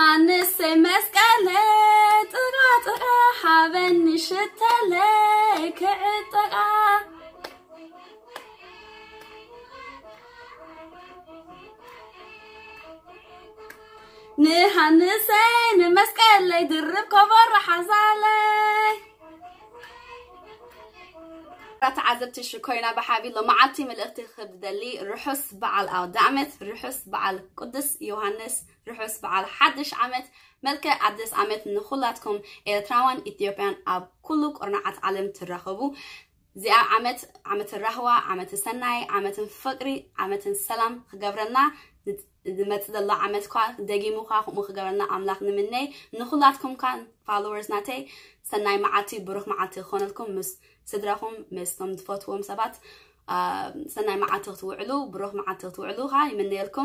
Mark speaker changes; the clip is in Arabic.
Speaker 1: هنس مسكالي طرا طرا حابن شتالي كعطرا نهنسين مسكالي درب كبر حزالي تعذبت الشكوينا بحبي لما عطي من الاختخاب دلي رحس بعل أو دعمت رحس بعل قدس يوحنس رحس بعل حدش عمت ملكة عدس عمت نخلاتكم إلتراوان إثيوبيان أب كلك أرنعت علم ترخبو زي عمت الرهوة عمت السناي عمت الفقري عمت السلام خجبرنا دمت الله عمت كا دقي مخا مخجبرنا أملاك نمني نخلاتكم كان followers ناتي سناي معاتي بروح معاتي خونتكم مس صدرهم مستم تفوتهم سبات سناي معاتي توعلو بروح معاتي توعلو هاي مني لكم